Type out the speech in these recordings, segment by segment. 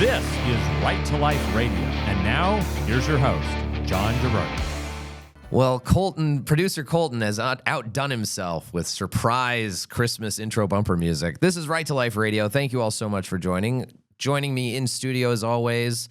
This is Right to Life Radio. And now, here's your host, John DeRoe. Well, producer Colton has outdone himself with surprise Christmas intro bumper music. This is Right to Life Radio. Thank you all so much for joining. Joining me in studio, as always,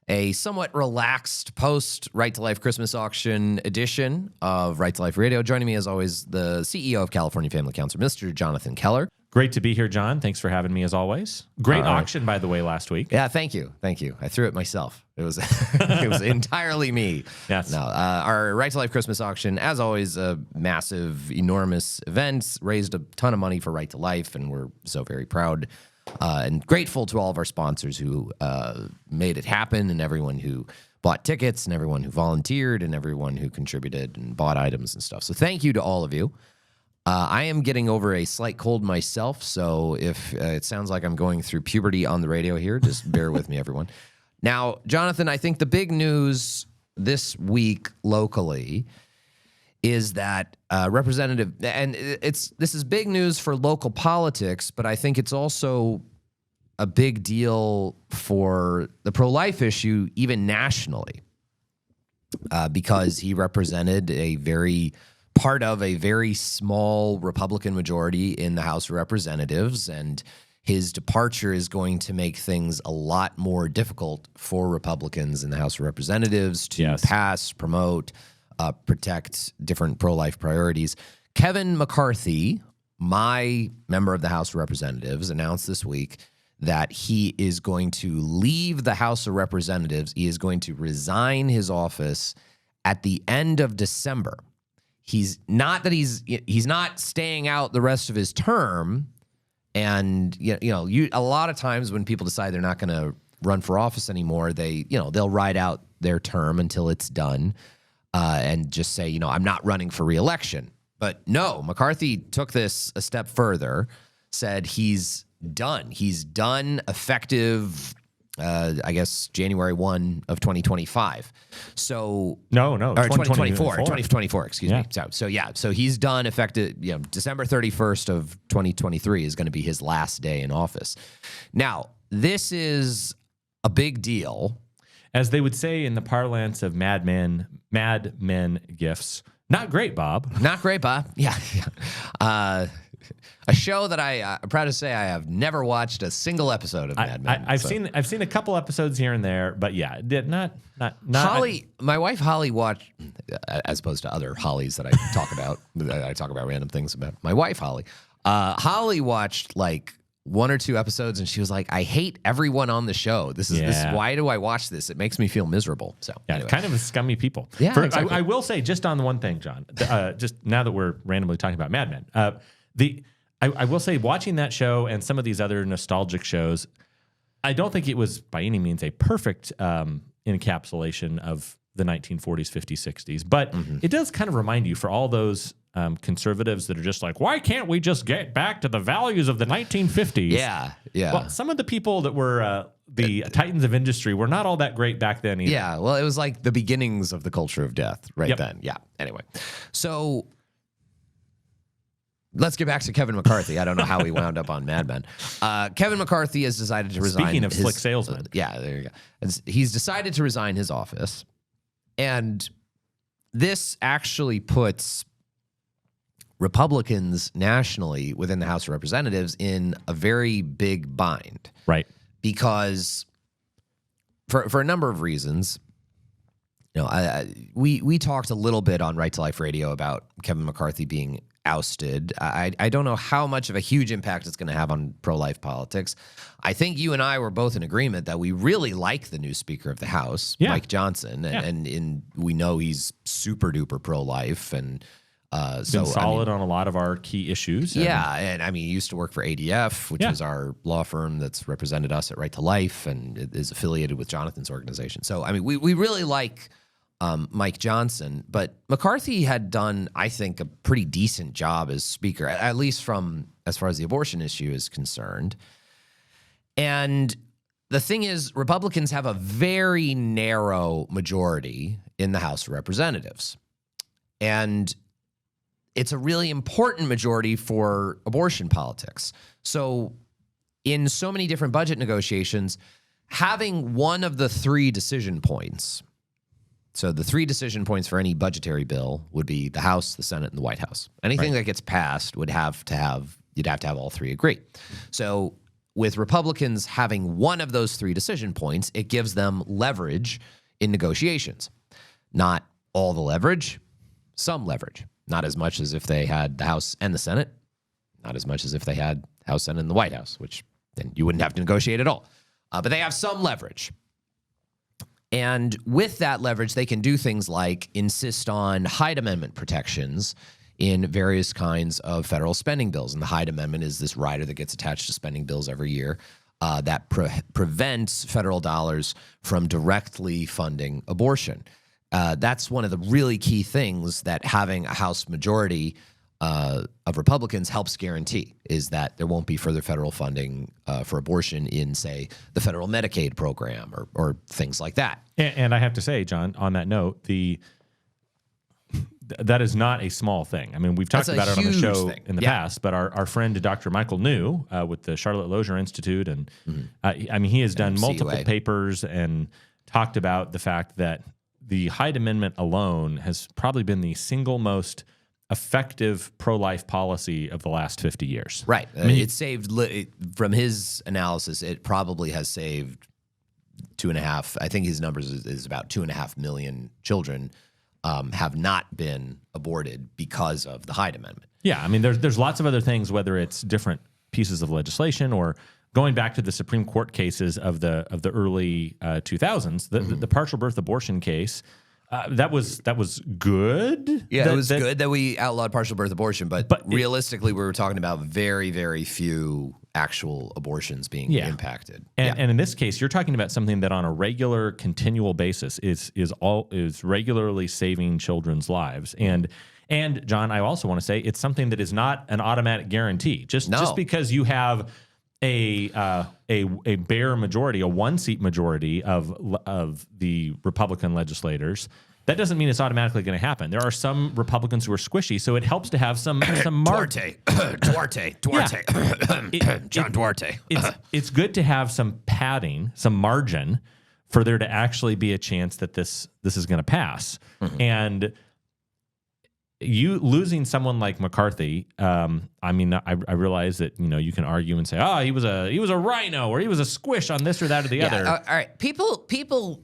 a somewhat relaxed post-Right to Life Christmas auction edition of Right to Life Radio. Joining me, as always, the CEO of California Family Counselor, Mr. Jonathan Keller. Great to be here, John. Thanks for having me, as always. Great auction, by the way, last week. Yeah, thank you. Thank you. I threw it myself. It was it was entirely me. Yes. No, our Right to Life Christmas auction, as always, a massive, enormous event, raised a ton of money for Right to Life, and we're so very proud and grateful to all of our sponsors who made it happen, and everyone who bought tickets, and everyone who volunteered, and everyone who contributed and bought items and stuff. So thank you to all of you. I am getting over a slight cold myself, so if it sounds like I'm going through puberty on the radio here, just bear with me, everyone. Now, Jonathan, I think the big news this week locally is that Representative, and this is big news for local politics, but I think it's also a big deal for the pro-life issue, even nationally, because he represented part of a very small Republican majority in the House of Representatives, and his departure is going to make things a lot more difficult for Republicans in the House of Representatives to pass, promote, protect different pro-life priorities. Kevin McCarthy, my member of the House of Representatives, announced this week that he is going to leave the House of Representatives. He is going to resign his office at the end of December. He's not staying out the rest of his term, and a lot of times when people decide they're not going to run for office anymore, they'll ride out their term until it's done, and just say, I'm not running for re-election. But no, McCarthy took this a step further, said he's done. He's done effective, I guess, January 1 of 2025. So or 2024, excuse me. So he's done effective, December 31st of 2023 is going to be his last day in office. Now, this is a big deal. As they would say in the parlance of Mad Men gifts, not great, Bob. Not great, Bob. Yeah. A show that I'm proud to say I have never watched a single episode of Mad Men. I've seen a couple episodes here and there, but yeah, not Holly. My wife Holly watched, as opposed to other Hollies that I talk about. I talk about random things about my wife Holly. Holly watched like one or two episodes, and she was like, "I hate everyone on the show. This is why do I watch this? It makes me feel miserable." So anyway. Kind of a scummy people. Yeah, exactly. I will say just on the one thing, John. Just now that we're randomly talking about Mad Men, I will say, watching that show and some of these other nostalgic shows, I don't think it was by any means a perfect encapsulation of the 1940s, 50s, 60s. But it does kind of remind you, for all those conservatives that are just like, why can't we just get back to the values of the 1950s? Yeah. Well, some of the people that were the titans of industry were not all that great back then either. Yeah, well, it was like the beginnings of the culture of death then. Yeah, anyway. So let's get back to Kevin McCarthy. I don't know how we wound up on Mad Men. Kevin McCarthy has decided to resign. Speaking of slick salesmen. There you go. He's decided to resign his office. And this actually puts Republicans nationally within the House of Representatives in a very big bind. Right. Because for a number of reasons, we talked a little bit on Right to Life Radio about Kevin McCarthy being ousted. I don't know how much of a huge impact it's going to have on pro-life politics. I think you and I were both in agreement that we really like the new Speaker of the House, Mike Johnson, and we know he's super duper pro-life, and been solid on a lot of our key issues. And he used to work for ADF, which is our law firm that's represented us at Right to Life and is affiliated with Jonathan's organization. So we really like Mike Johnson, but McCarthy had done, I think, a pretty decent job as Speaker, at least from as far as the abortion issue is concerned. And the thing is, Republicans have a very narrow majority in the House of Representatives. And it's a really important majority for abortion politics. So in so many different budget negotiations, having one of the three decision points. So the three decision points for any budgetary bill would be the House, the Senate, and the White House. Anything that gets passed would you'd have to have all three agree. So with Republicans having one of those three decision points, it gives them leverage in negotiations. Not all the leverage, some leverage. Not as much as if they had the House and the Senate. Not as much as if they had House, Senate, and the White House, which then you wouldn't have to negotiate at all. But they have some leverage. And with that leverage, they can do things like insist on Hyde Amendment protections in various kinds of federal spending bills. And the Hyde Amendment is this rider that gets attached to spending bills every year that prevents federal dollars from directly funding abortion. That's one of the really key things that having a House majority of Republicans helps guarantee, is that there won't be further federal funding for abortion in, say, the federal Medicaid program or things like that. And I have to say, John, on that note, that is not a small thing. I mean, we've talked about it on the show in the past, but our friend Dr. Michael New with the Charlotte Lozier Institute, and I mean, he has done multiple papers and talked about the fact that the Hyde Amendment alone has probably been the single most effective pro-life policy of the last 50 years. Right. I mean, it saved, from his analysis, it probably has saved 2.5, I think his numbers is about 2.5 million children have not been aborted because of the Hyde Amendment. Yeah, I mean, there's lots of other things, whether it's different pieces of legislation or going back to the Supreme Court cases of the early 2000s, the partial birth abortion case. That was good. Yeah, it was good that we outlawed partial birth abortion, but realistically, we were talking about very, very few actual abortions being impacted. And in this case, you're talking about something that on a regular, continual basis is regularly saving children's lives. And John, I also want to say it's something that is not an automatic guarantee. Just because you have a bare majority, a one-seat majority of the Republican legislators, that doesn't mean it's automatically going to happen. There are some Republicans who are squishy, so it helps to have some Duarte, John Duarte. It's good to have some padding, some margin, for there to actually be a chance that this is going to pass. And you losing someone like McCarthy, I mean, I realize that you can argue and say, oh, he was a rhino, or he was a squish on this or that or the other. All right, people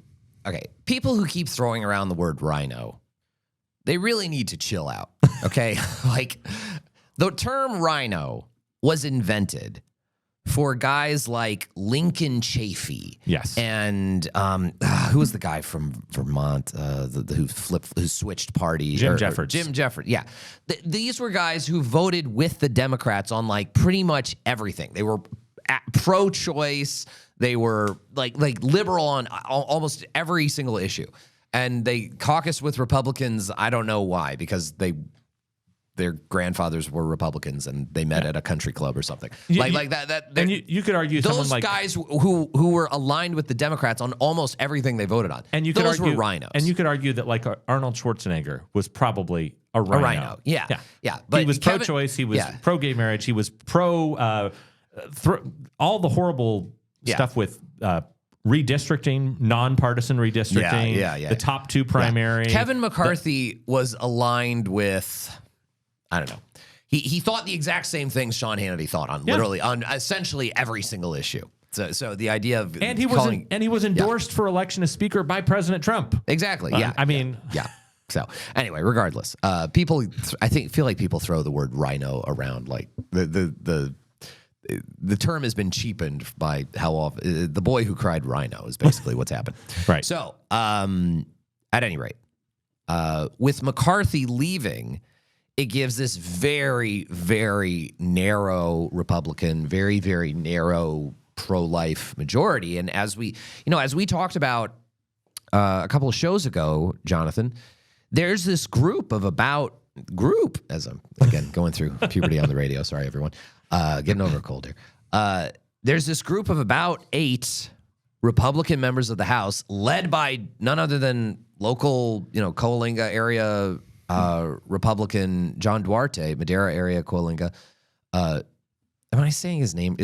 who keep throwing around the word rhino, they really need to chill out. Okay, like the term rhino was invented for guys like Lincoln Chafee. Yes. And who was the guy from Vermont who switched parties? Jim Jeffords. Jim Jeffords, yeah. These were guys who voted with the Democrats on like pretty much everything. They were pro-choice. They were like liberal on almost every single issue. And they caucused with Republicans. I don't know why, because their grandfathers were Republicans and they met at a country club or something. Like that. And you could argue those someone like guys who were aligned with the Democrats on almost everything they voted on. And those were rhinos. And you could argue that like Arnold Schwarzenegger was probably a rhino. Yeah. But he was pro-choice. He was pro-gay marriage. He was pro all the horrible stuff with redistricting, nonpartisan redistricting. The top two primary. Kevin McCarthy was aligned with, I don't know. He thought the exact same things Sean Hannity thought on literally on essentially every single issue. So the idea of he was endorsed for election as speaker by President Trump. Exactly. Yeah. So anyway, regardless, people feel like people throw the word rhino around like the term has been cheapened by how often the boy who cried rhino is basically what's happened. Right. So at any rate, with McCarthy leaving, it gives this very, very narrow Republican, very, very narrow pro-life majority. And as we talked about a couple of shows ago, Jonathan, there's this group as I'm again going through puberty on the radio. Sorry, everyone. Getting over a cold here. There's this group of about 8 Republican members of the House, led by none other than local, Coalinga area Republican John Duarte, Madera area Coalinga. Am I saying his name?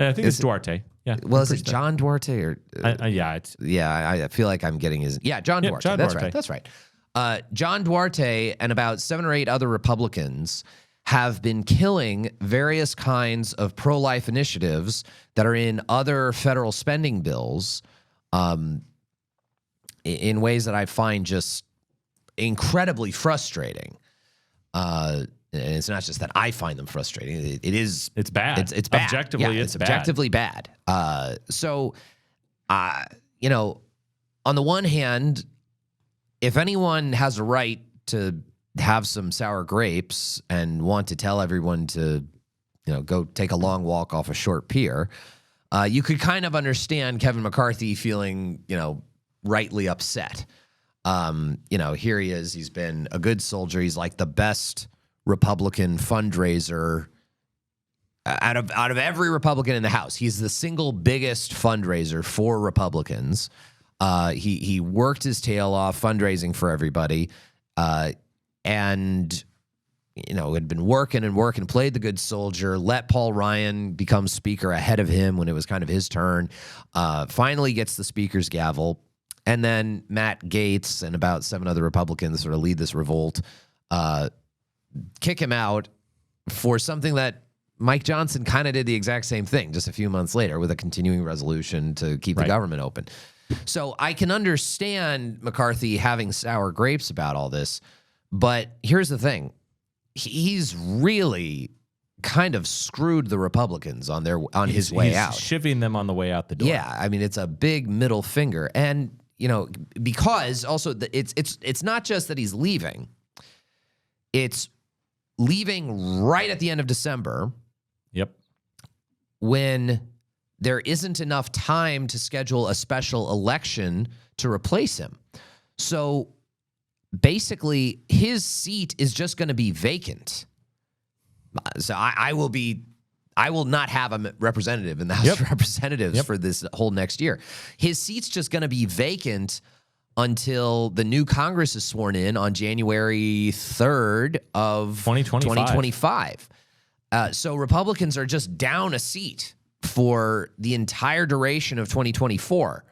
I think it's Duarte. Yeah. Well, is it John Duarte or? Yeah. It's I feel like I'm getting his. Yeah, John Duarte. John That's Duarte. right. That's right. John Duarte and about 7 or 8 other Republicans have been killing various kinds of pro-life initiatives that are in other federal spending bills in ways that I find just incredibly frustrating. And it's not just that I find them frustrating. It's bad. It's bad. Objectively, it's objectively bad. So, you know, on the one hand, if anyone has a right to have some sour grapes and want to tell everyone to, you know, go take a long walk off a short pier, you could kind of understand Kevin McCarthy feeling, you know, rightly upset. You know, here he is. He's been a good soldier. He's like the best Republican fundraiser out of every Republican in the House. He's the single biggest fundraiser for Republicans. He worked his tail off fundraising for everybody. And, you know, had been working and working, played the good soldier, let Paul Ryan become speaker ahead of him when it was kind of his turn, finally gets the speaker's gavel. And then Matt Gaetz and about 7 other Republicans sort of lead this revolt, kick him out for something that Mike Johnson kind of did the exact same thing just a few months later with a continuing resolution to keep the government open. So I can understand McCarthy having sour grapes about all this. But here's the thing. He's really kind of screwed the Republicans on his way out. He's shivving them on the way out the door. Yeah, I mean, it's a big middle finger. And, you know, because also it's not just that he's leaving. It's leaving right at the end of December. Yep. When there isn't enough time to schedule a special election to replace him. So basically, his seat is just going to be vacant. So I will not have a representative in the House of Representatives for this whole next year. His seat's just going to be vacant until the new Congress is sworn in on January 3rd of 2025. So Republicans are just down a seat for the entire duration of 2024.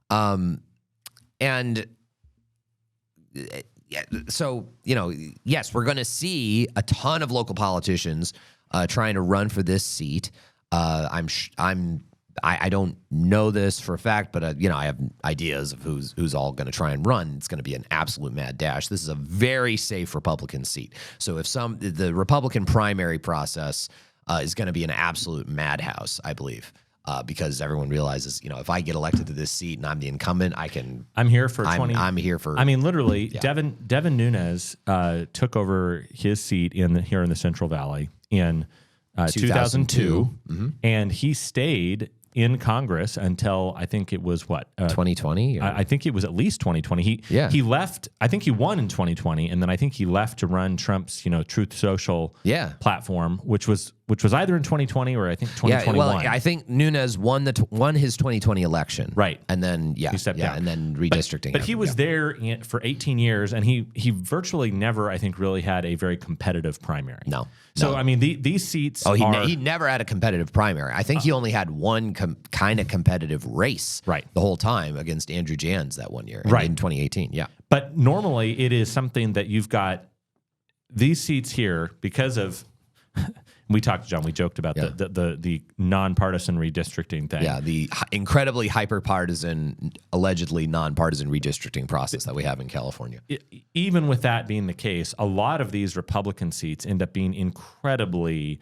And so, you know, yes, we're going to see a ton of local politicians trying to run for this seat. I don't know this for a fact, but you know, I have ideas of who's all going to try and run. It's going to be an absolute mad dash. This is a very safe Republican seat. So if the Republican primary process is going to be an absolute madhouse, I believe. Because everyone realizes, you know, if I get elected to this seat and I'm the incumbent, I'm here for 20. I'm here for. I mean, literally, Devin Nunes took over his seat here in the Central Valley in 2002, and he stayed in Congress until I think it was 2020. I think it was at least 2020. He left. I think he won in 2020, and then I think he left to run Trump's Truth Social platform, which was either in 2020 or I think 2021. Yeah, well, I think Nunes won his 2020 election, right? And then he stepped down, and then redistricting. But he was there for 18 years, and he virtually never, I think, really had a very competitive primary. No. So I mean, these seats. Oh, he never had a competitive primary. I think he only had one kind of competitive race, the whole time against Andrew Jans that one year, in 2018. Yeah. But normally it is something that you've got these seats here because of. We talked, John. We joked about the nonpartisan redistricting thing. Yeah, the incredibly hyper-partisan, allegedly nonpartisan redistricting process that we have in California. Even with that being the case, a lot of these Republican seats end up being incredibly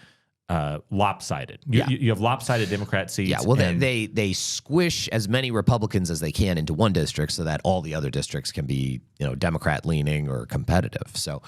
lopsided. You have lopsided Democrat seats. Yeah, well, they squish as many Republicans as they can into one district so that all the other districts can be, Democrat leaning or competitive. So,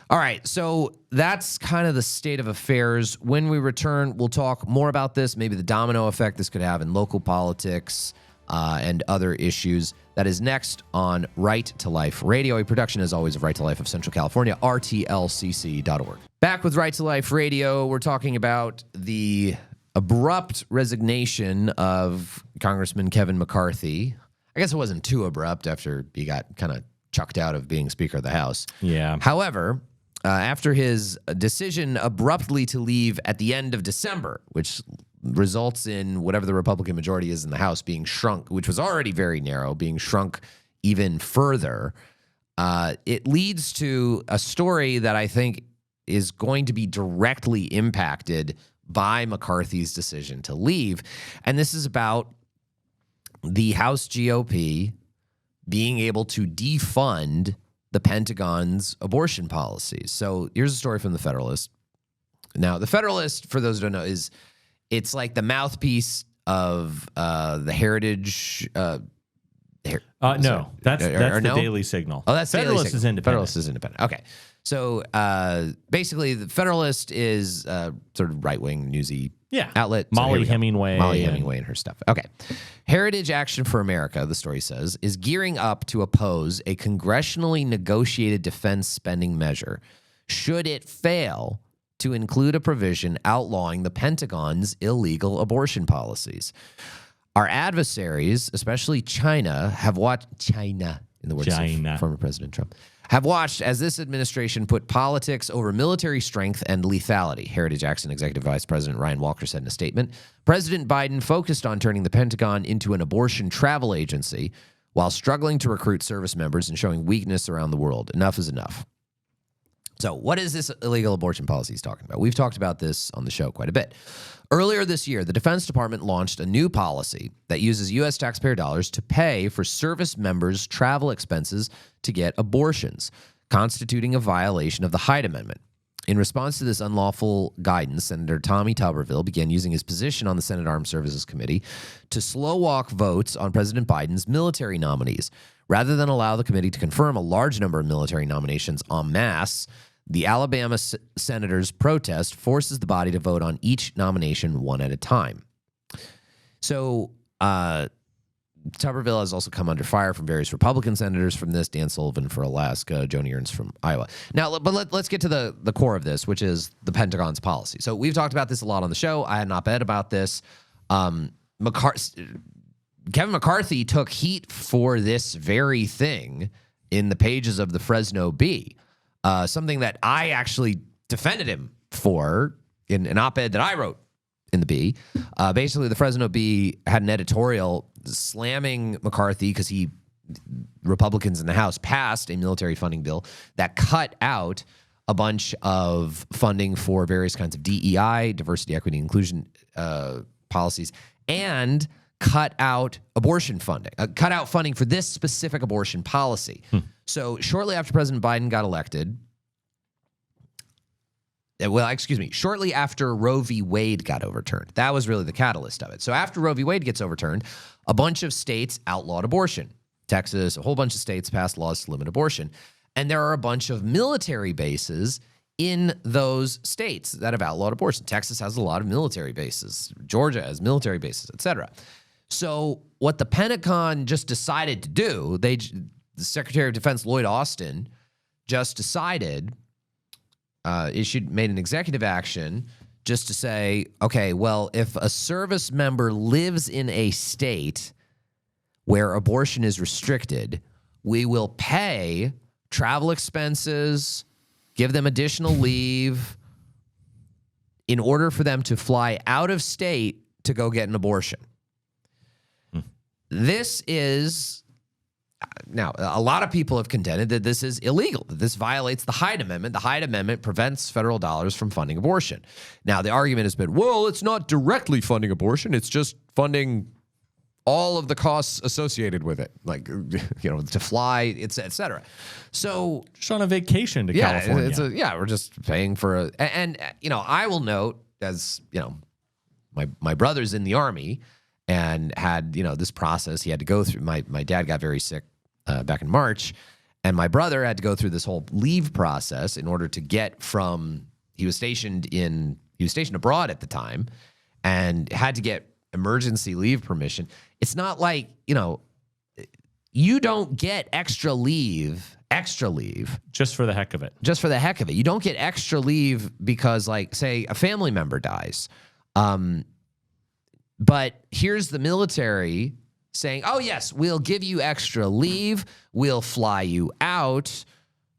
all right. So that's kind of the state of affairs. When we return, we'll talk more about this, maybe the domino effect this could have in local politics and other issues. That is next on Right to Life Radio, a production, as always, of Right to Life of Central California, rtlcc.org. Back with Right to Life Radio, we're talking about the abrupt resignation of Congressman Kevin McCarthy. I guess it wasn't too abrupt after he got kind of chucked out of being Speaker of the House. Yeah. However, after his decision abruptly to leave at the end of December, which results in whatever the Republican majority is in the House being shrunk, which was already very narrow, being shrunk even further. It leads to a story that I think is going to be directly impacted by McCarthy's decision to leave. And this is about the House GOP being able to defund the Pentagon's abortion policies. So here's a story from the Federalist. Now, the Federalist, for those who don't know, it's like the mouthpiece of the Heritage. No, that's the no? Daily Signal. Oh, that's Federalist Daily is Signal. independent. Federalist is independent. Okay. So basically, the Federalist is sort of right-wing newsy outlet. Molly Hemingway. Molly Hemingway and her stuff. Okay. Heritage Action for America, the story says, is gearing up to oppose a congressionally negotiated defense spending measure should it fail to include a provision outlawing the Pentagon's illegal abortion policies. Our adversaries, especially China, have watched China, in the words of former President Trump, have watched as this administration put politics over military strength and lethality. Heritage Action Executive Vice President Ryan Walker said in a statement, President Biden focused on turning the Pentagon into an abortion travel agency while struggling to recruit service members and showing weakness around the world. Enough is enough. So what is this illegal abortion policy he's talking about? We've talked about this on the show quite a bit. Earlier this year, the Defense Department launched a new policy that uses U.S. taxpayer dollars to pay for service members' travel expenses to get abortions, constituting a violation of the Hyde Amendment. In response to this unlawful guidance, Senator Tommy Tuberville began using his position on the Senate Armed Services Committee to slow walk votes on President Biden's military nominees. Rather than allow the committee to confirm a large number of military nominations en masse, the Alabama senator's protest forces the body to vote on each nomination one at a time. So Tuberville has also come under fire from various Republican senators from this, Dan Sullivan for Alaska, Joni Ernst from Iowa. Now, but let's get to the core of this, which is the Pentagon's policy. So we've talked about this a lot on the show. I had an op-ed about this. Kevin McCarthy took heat for this very thing in the pages of the Fresno Bee. Something that I actually defended him for in an op-ed that I wrote in the Bee. Basically, the Fresno Bee had an editorial slamming McCarthy because Republicans in the House passed a military funding bill that cut out a bunch of funding for various kinds of DEI, diversity, equity, inclusion policies, and cut out abortion funding, cut out funding for this specific abortion policy. So shortly after President Biden got elected, shortly after Roe v. Wade got overturned. That was really the catalyst of it. So after Roe v. Wade gets overturned, a bunch of states outlawed abortion. Texas, a whole bunch of states passed laws to limit abortion. And there are a bunch of military bases in those states that have outlawed abortion. Texas has a lot of military bases. Georgia has military bases, et cetera. So what the Pentagon just decided to do, the Secretary of Defense Lloyd Austin just decided, made an executive action just to say, okay, well, if a service member lives in a state where abortion is restricted, we will pay travel expenses, give them additional leave in order for them to fly out of state to go get an abortion. This is, now, a lot of people have contended that this is illegal, that this violates the Hyde Amendment. The Hyde Amendment prevents federal dollars from funding abortion. Now, the argument has been, well, it's not directly funding abortion. It's just funding all of the costs associated with it, like, to fly, et cetera. So, just on a vacation to California. We're just paying for and I will note, as, my brother's in the Army and had, this process he had to go through. My dad got very sick back in March, and my brother had to go through this whole leave process in order to get from, he was stationed abroad at the time and had to get emergency leave permission. It's not like, you don't get extra leave just for the heck of it. Just for the heck of it. You don't get extra leave because, like, say a family member dies. But here's the military saying, oh, yes, we'll give you extra leave. We'll fly you out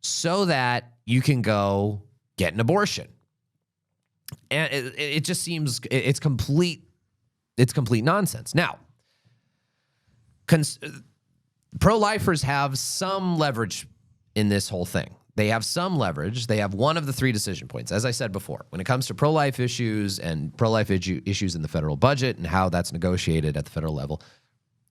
so that you can go get an abortion. And it just seems it's complete It's complete nonsense. Now, pro-lifers have some leverage in this whole thing. They have some leverage. They have one of the three decision points. As I said before, when it comes to pro-life issues and pro-life issues in the federal budget and how that's negotiated at the federal level,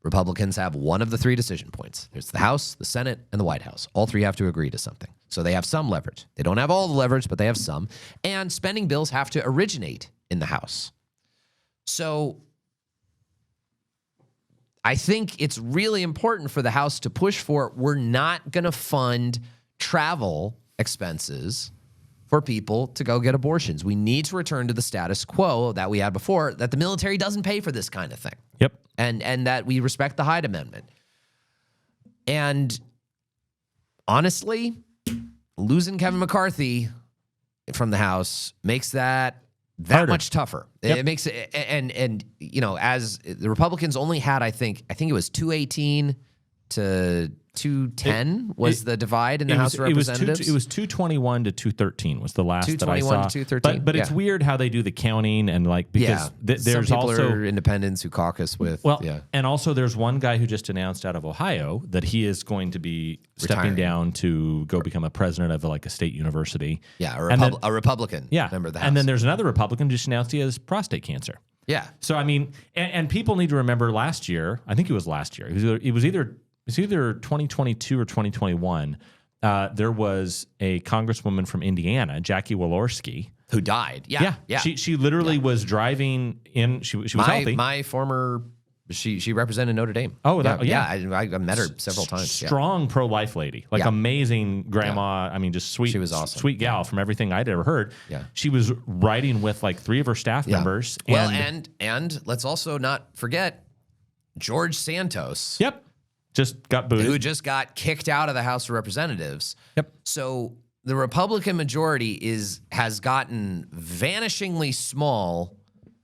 Republicans have one of the three decision points. There's the House, the Senate, and the White House. All three have to agree to something. So they have some leverage. They don't have all the leverage, but they have some. And spending bills have to originate in the House. So I think it's really important for the House to push for, we're not going to fund travel expenses for people to go get abortions. We need to return to the status quo that we had before, that the military doesn't pay for this kind of thing. Yep. And that we respect the Hyde Amendment. And honestly, losing Kevin McCarthy from the House makes that harder. much tougher. Yep. It makes it, and you know, as the Republicans only had, I think it was 218 to 210 was the divide in the House of Representatives. It was 221 to 213 was the last that I 221 saw. to 213. But it's weird how they do the counting and like because there's some people also are independents who caucus with. And also there's one guy who just announced out of Ohio that he is going to be stepping down to go become a president of like a state university. Yeah, a Republican member of the House. And then there's another Republican just announced he has prostate cancer. Yeah. So I mean, and people need to remember last year. I think it was last year. It was either 2022 or 2021. There was a congresswoman from Indiana, Jackie Walorski, who died. Yeah. She literally was driving in. She was healthy. My former. She represented Notre Dame. Oh, I met her several times. Strong pro-life lady, like amazing grandma. Yeah. I mean, just sweet. She was awesome. Sweet gal from everything I'd ever heard. Yeah. She was riding with like three of her staff members. Well, and let's also not forget George Santos. Yep. Just got booted. Who just got kicked out of the House of Representatives. Yep. So the Republican majority has gotten vanishingly small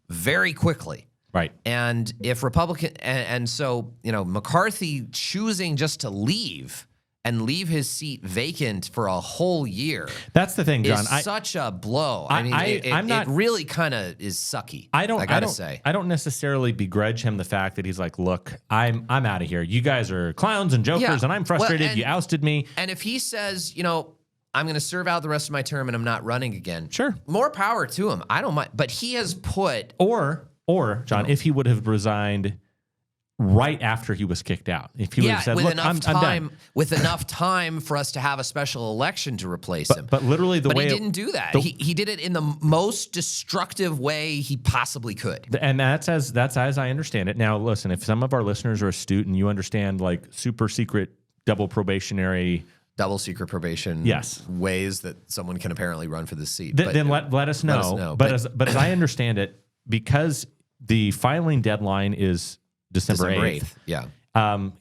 very quickly. Right. And if so, you know, McCarthy choosing just to leave and leave his seat vacant for a whole year. That's the thing, John. Is such a blow. I mean, it really kind of is sucky. I gotta say. I don't necessarily begrudge him the fact that he's like, look, I'm out of here. You guys are clowns and jokers, and I'm frustrated. You ousted me. And if he says, you know, I'm going to serve out the rest of my term and I'm not running again. Sure. More power to him. I don't mind. But he has put... Or John, if he would have resigned right after he was kicked out, if he would have said, "Look, I'm done," with enough time for us to have a special election to replace him. But literally, he didn't do that. He did it in the most destructive way he possibly could. And that's as I understand it. Now, listen, if some of our listeners are astute and you understand like super secret double secret probation ways that someone can apparently run for the seat, then let us know. But as I understand it, because the filing deadline is December 8th. Yeah.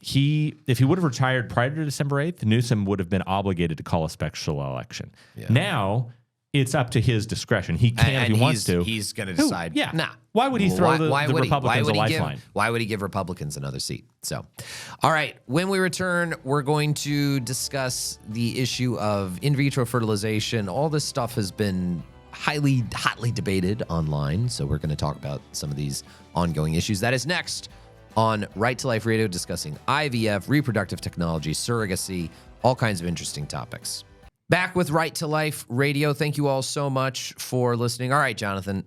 If he would have retired prior to December 8th, Newsom would have been obligated to call a special election. Yeah. Now it's up to his discretion. He can if he wants to. He's going to decide. Why would he throw the Republicans a lifeline? Why would he give Republicans another seat? So, all right. When we return, we're going to discuss the issue of in vitro fertilization. All this stuff has been hotly debated online, so we're going to talk about some of these ongoing issues. That is next on Right to Life Radio, discussing IVF, reproductive technology, surrogacy, all kinds of interesting topics. Back with Right to Life Radio. Thank you all so much for listening. All right, Jonathan,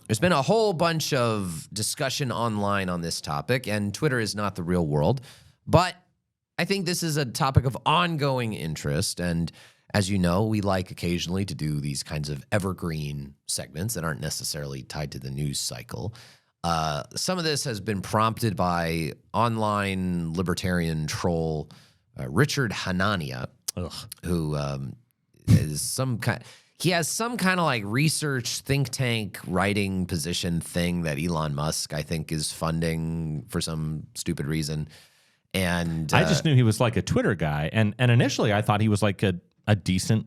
there's been a whole bunch of discussion online on this topic, and Twitter is not the real world, but I think this is a topic of ongoing interest. And as you know, we like occasionally to do these kinds of evergreen segments that aren't necessarily tied to the news cycle. Some of this has been prompted by online libertarian troll Richard Hanania, who is he has some kind of like research think tank writing position thing that Elon Musk, I think, is funding for some stupid reason. And I just knew he was like a Twitter guy. And initially I thought he was like a decent,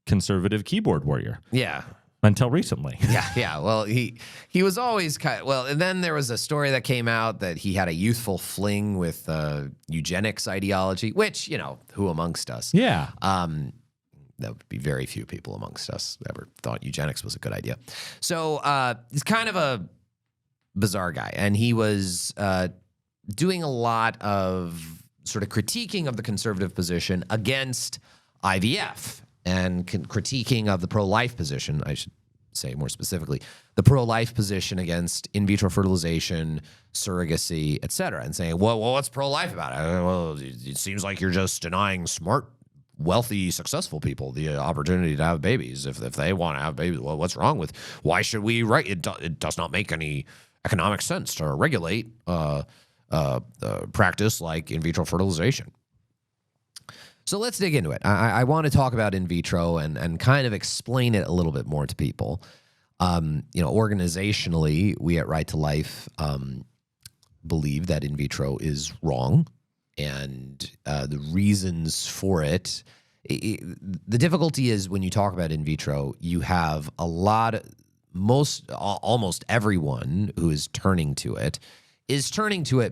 conservative keyboard warrior. Yeah. Until recently. Yeah. Well, he was always and then there was a story that came out that he had a youthful fling with eugenics ideology, which, who amongst us? Yeah. That would be very few people amongst us that ever thought eugenics was a good idea. So it's kind of bizarre guy. And he was doing a lot of sort of critiquing of the conservative position against IVF and critiquing of the pro-life position, I should say more specifically, the pro-life position against in vitro fertilization, surrogacy, et cetera, and saying, well, what's pro-life about it? Well, it seems like you're just denying smart, wealthy, successful people the opportunity to have babies. If they want to have babies, well, what's wrong with, why should we, it does not make any economic sense to regulate practice like in vitro fertilization. So let's dig into it. I want to talk about in vitro and kind of explain it a little bit more to people. Organizationally, we at Right to Life believe that in vitro is wrong, and the reasons for it. The difficulty is when you talk about in vitro, you have almost everyone who is turning to it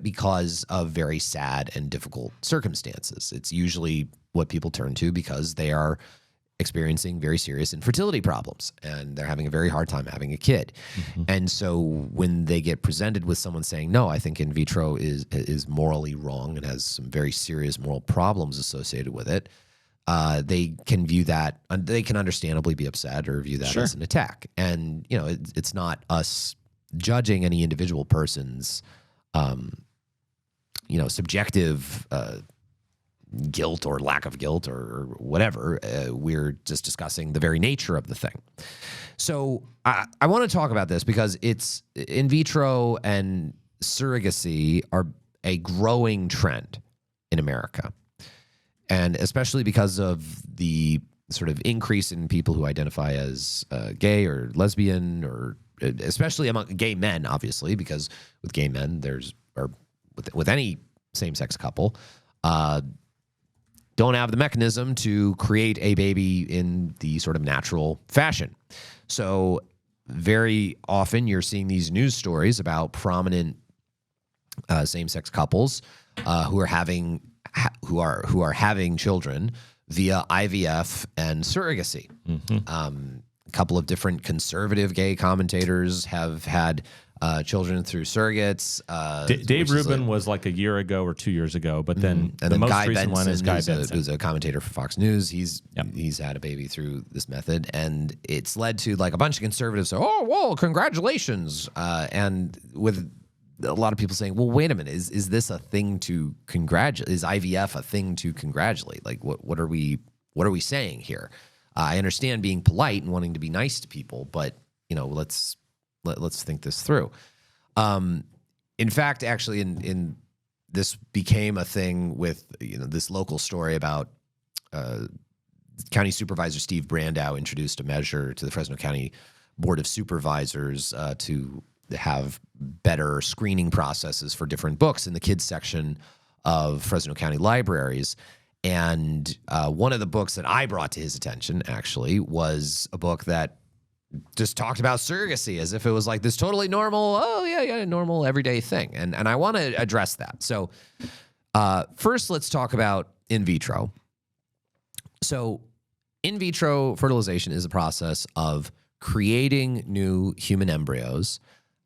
because of very sad and difficult circumstances. It's usually what people turn to because they are experiencing very serious infertility problems and they're having a very hard time having a kid. Mm-hmm. And so when they get presented with someone saying, no, I think in vitro is morally wrong and has some very serious moral problems associated with it, they can view that, they can understandably be upset or view that Sure. as an attack. And, it's not us judging any individual person's subjective guilt or lack of guilt or whatever. We're just discussing the very nature of the thing. So I want to talk about this because it's in vitro and surrogacy are a growing trend in America. And especially because of the sort of increase in people who identify as gay or lesbian, or especially among gay men, obviously, because with gay men, with any same-sex couple, don't have the mechanism to create a baby in the sort of natural fashion. So very often you're seeing these news stories about prominent same-sex couples who are having children via IVF and surrogacy. Mm-hmm. A couple of different conservative gay commentators have had children through surrogates. Dave Rubin was like a year ago or 2 years ago, but then the most Guy recent Benson, one is Guy Benson, who's a commentator for Fox News. He's had a baby through this method, and it's led to like a bunch of conservatives say, "Oh, well, congratulations!" And with a lot of people saying, "Well, wait a minute, is this a thing to congratulate? Is IVF a thing to congratulate? Like, what are we saying here?" I understand being polite and wanting to be nice to people, but let's think this through. In fact, actually, in this became a thing with this local story about County Supervisor Steve Brandow introduced a measure to the Fresno County Board of Supervisors to have better screening processes for different books in the kids section of Fresno County libraries. And one of the books that I brought to his attention, actually, was a book that just talked about surrogacy as if it was like this totally normal, normal everyday thing. And I want to address that. So first, let's talk about in vitro. So in vitro fertilization is a process of creating new human embryos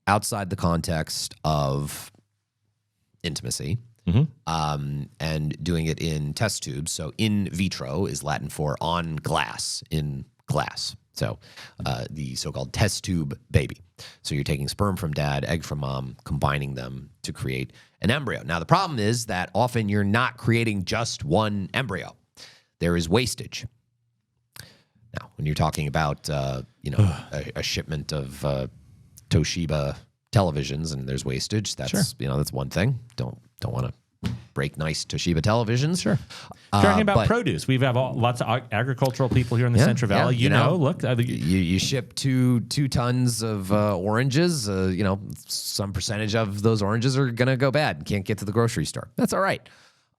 outside the context of intimacy. Mm-hmm. And doing it in test tubes. So in vitro is Latin for on glass, in glass. So the so-called test tube baby. So you're taking sperm from dad, egg from mom, combining them to create an embryo. Now, the problem is that often you're not creating just one embryo. There is wastage. Now, when you're talking about, a shipment of Toshiba televisions and there's wastage, that's, sure. That's one thing. Don't want to break nice Toshiba televisions. Sure. Talking about produce, we have lots of agricultural people here in the Central Valley. Look, you ship two tons of oranges. Some percentage of those oranges are gonna go bad. Can't get to the grocery store. That's all right.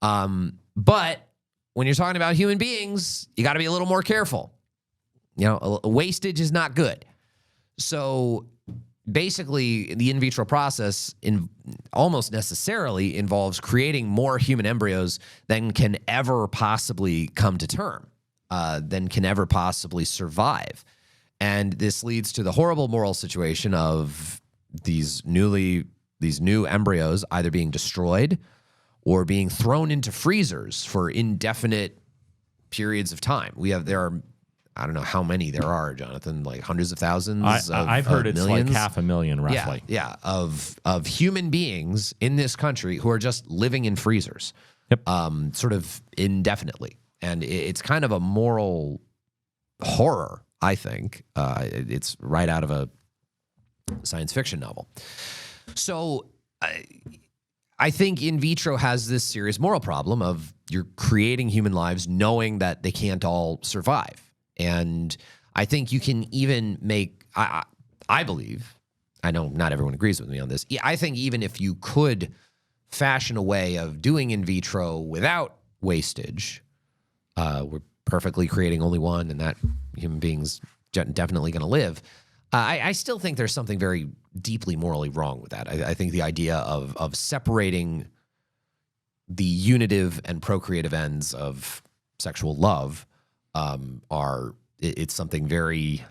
But when you're talking about human beings, you got to be a little more careful. Wastage is not good. So basically, the in vitro process almost necessarily involves creating more human embryos than can ever possibly come to term, than can ever possibly survive. And this leads to the horrible moral situation of these new embryos either being destroyed or being thrown into freezers for indefinite periods of time. I don't know how many there are, Jonathan, like hundreds of thousands. I've heard it's millions. like 500,000 roughly. Yeah, of human beings in this country who are just living in freezers, sort of indefinitely, and it's kind of a moral horror. I think it's right out of a science fiction novel. So I think in vitro has this serious moral problem of you're creating human lives knowing that they can't all survive. And I think you can even make, I believe, I know not everyone agrees with me on this. I think even if you could fashion a way of doing in vitro without wastage, we're perfectly creating only one and that human being's definitely going to live. I still think there's something very deeply morally wrong with that. I think the idea of separating the unitive and procreative ends of sexual love it's something very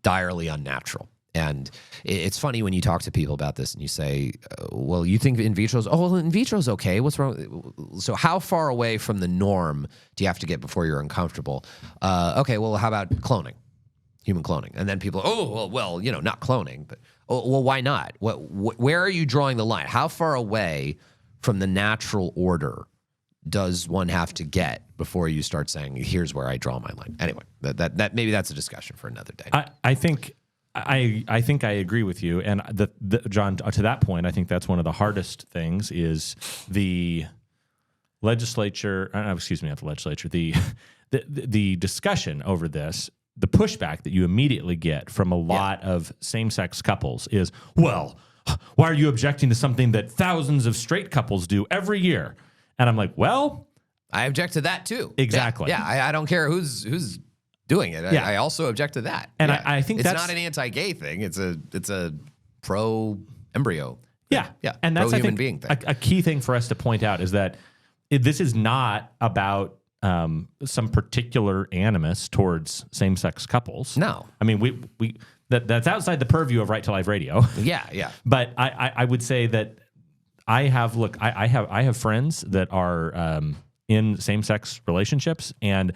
direly unnatural. And it's funny when you talk to people about this and you say, well, you think in vitro's, in vitro's okay. What's wrong? So how far away from the norm do you have to get before you're uncomfortable? Okay, well, how about cloning? Human cloning. And then people, not cloning, but, why not? Where are you drawing the line? How far away from the natural order does one have to get before you start saying, here's where I draw my line? Anyway, that maybe that's a discussion for another day. I think I agree with you. And John, to that point, I think that's one of the hardest things is the legislature, excuse me, not the legislature, the discussion over this. The pushback that you immediately get from a lot of same-sex couples is, well, why are you objecting to something that thousands of straight couples do every year? And I'm like, well, I object to that too. Exactly. Yeah, I don't care who's doing it. I also object to that. And I think it's not an anti-gay thing. It's a pro-embryo. Yeah. And that's, I think, being thing. A key thing for us to point out is that this is not about some particular animus towards same-sex couples. No. I mean, that's outside the purview of Right to Life Radio. Yeah. But I would say that I have friends that are in same-sex relationships, and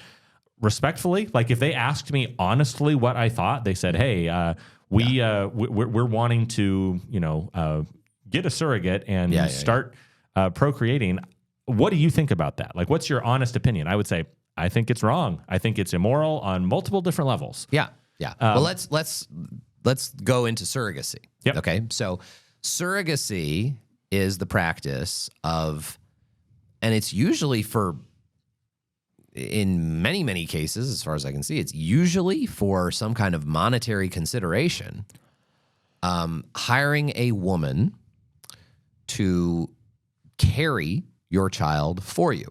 respectfully, like if they asked me honestly what I thought, they said, "Hey, we're wanting to, get a surrogate and start procreating. What do you think about that? Like, what's your honest opinion?" I would say, I think it's wrong. I think it's immoral on multiple different levels. Yeah. Well, let's go into surrogacy. Yep. Okay. So surrogacy is the practice of, and it's usually in many, many cases, as far as I can see, it's usually for some kind of monetary consideration, hiring a woman to carry your child for you.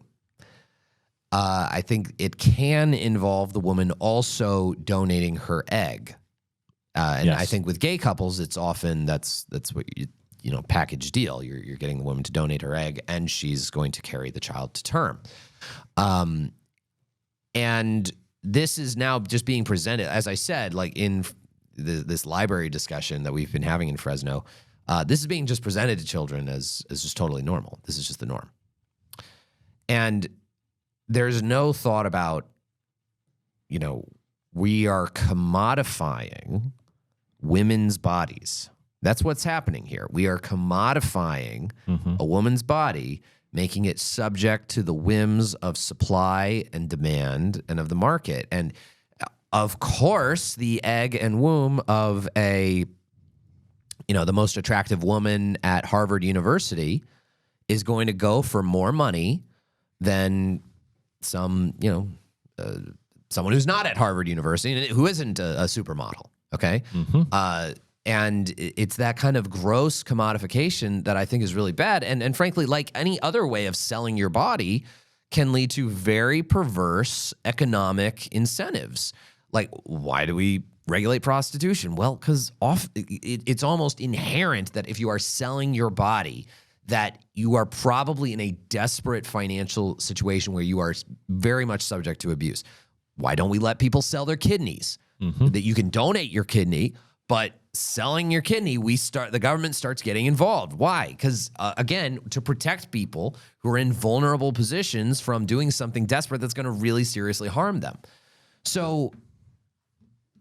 I think it can involve the woman also donating her egg. And I think with gay couples, it's often that's what package deal. You're getting the woman to donate her egg, and she's going to carry the child to term. And this is now just being presented, as I said, like in this library discussion that we've been having in Fresno. This is being just presented to children as just totally normal. This is just the norm. And there's no thought about, we are commodifying women's bodies. That's what's happening here. We are commodifying a woman's body, making it subject to the whims of supply and demand and of the market. And of course, the egg and womb of the most attractive woman at Harvard University is going to go for more money than someone who's not at Harvard University and who isn't a supermodel. Okay. And it's that kind of gross commodification that I think is really bad. And frankly, like any other way of selling your body, can lead to very perverse economic incentives. Like, why do we regulate prostitution? Well, because it's almost inherent that if you are selling your body, that you are probably in a desperate financial situation where you are very much subject to abuse. Why don't we let people sell their kidneys? That you can donate your kidney, but selling your kidney, the government starts getting involved. Why? Because again, to protect people who are in vulnerable positions from doing something desperate that's going to really seriously harm them. So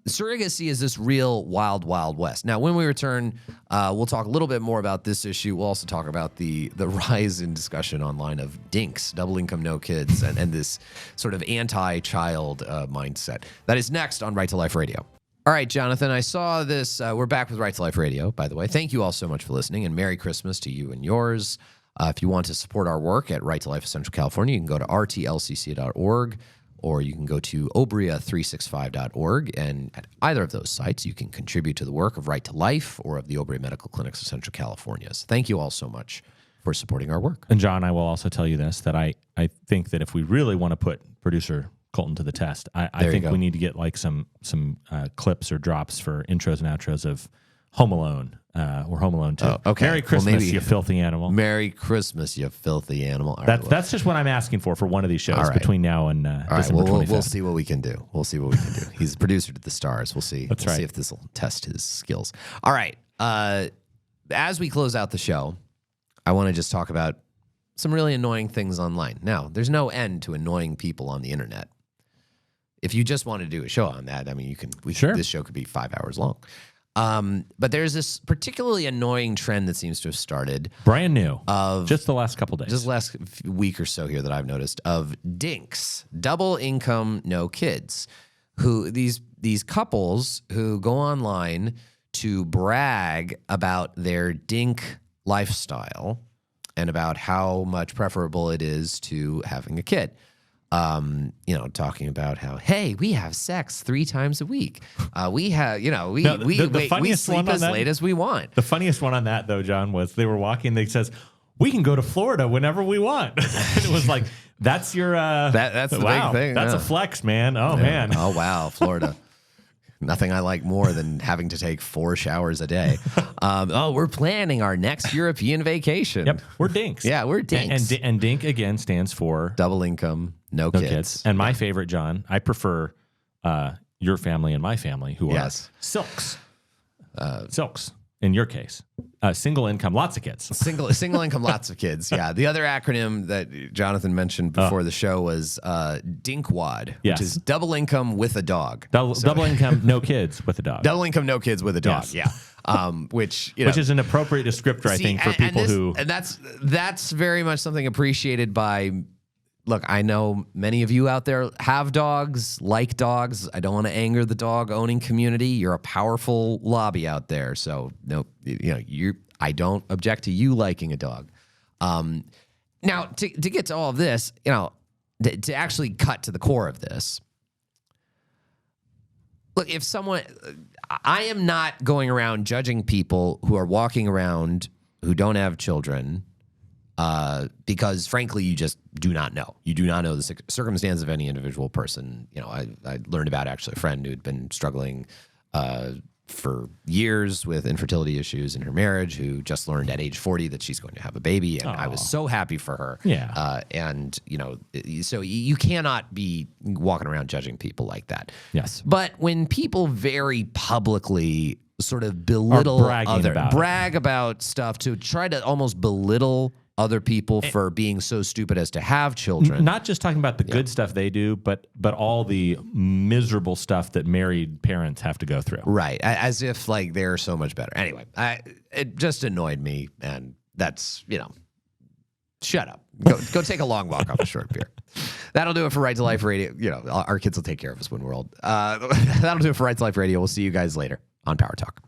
surrogacy is this real wild, wild west. Now, when we return, we'll talk a little bit more about this issue. We'll also talk about the rise in discussion online of dinks, double income, no kids, and this sort of anti-child mindset. That is next on Right to Life Radio. All right, Jonathan, I saw this. We're back with Right to Life Radio, by the way. Thank you all so much for listening, and Merry Christmas to you and yours. If you want to support our work at Right to Life of Central California, you can go to rtlcc.org, or you can go to obria365.org, and at either of those sites, you can contribute to the work of Right to Life or of the Obria Medical Clinics of Central California. So thank you all so much for supporting our work. And John, I will also tell you this, that I think that if we really want to put producer Colton to the test, I think we need to get like some clips or drops for intros and outros of Home Alone or Home Alone 2. Oh, okay. Merry Christmas, you filthy animal. Merry Christmas, you filthy animal. All right, that's just what I'm asking for one of these shows between now and December 25th. We'll see what we can do. He's a producer to the stars. We'll see. That's right. See if this will test his skills. All right. As we close out the show, I want to just talk about some really annoying things online. Now, there's no end to annoying people on the internet. If you just want to do a show on that, I mean, this show could be 5 hours long. But there's this particularly annoying trend that seems to have started. Brand new. Of just the last couple days. Just the last week or so here that I've noticed of dinks, double income, no kids, who these couples who go online to brag about their dink lifestyle and about how much preferable it is to having a kid. Talking about how, hey, we have sex 3 times a week. We have, we sleep as late as we want. The funniest one on that, though, John, was they were walking. They says, we can go to Florida whenever we want. And it was like, that's your, that's the big thing. That's a flex, man. Oh, man. Oh, wow. Florida. Nothing I like more than having to take 4 showers a day. We're planning our next European vacation. Yep, we're dinks. Yeah, we're dinks. And dink, again, stands for... double income, no kids. And my favorite, John, I prefer your family and my family, who are silks. Silks, in your case. Single income, lots of kids. Single income, lots of kids. Yeah. The other acronym that Jonathan mentioned before the show was DINKWAD, which is double income with a dog. Double income, no kids with a dog. Double income, no kids with a dog. Yes. Yeah. Which is an appropriate descriptor, I think, for people who. And that's very much something appreciated by. Look, I know many of you out there have dogs, like dogs. I don't want to anger the dog owning community. You're a powerful lobby out there. So, no, I don't object to you liking a dog. Now, to get to all of this, to actually cut to the core of this, look, I am not going around judging people who are walking around who don't have children. Because frankly, you just do not know. You do not know the circumstance of any individual person. I learned about actually a friend who'd been struggling for years with infertility issues in her marriage, who just learned at age 40 that she's going to have a baby, and I was so happy for her. Yeah. So you cannot be walking around judging people like that. Yes. But when people very publicly sort of belittle brag about stuff to try to almost belittle other people for being so stupid as to have children. Not just talking about the good stuff they do, but all the miserable stuff that married parents have to go through. Right. As if like they're so much better. Anyway, it just annoyed me, and that's, shut up. Go take a long walk off a short beer. That'll do it for Right to Life Radio. Our kids will take care of us when we're old. That'll do it for Right to Life Radio. We'll see you guys later on Power Talk.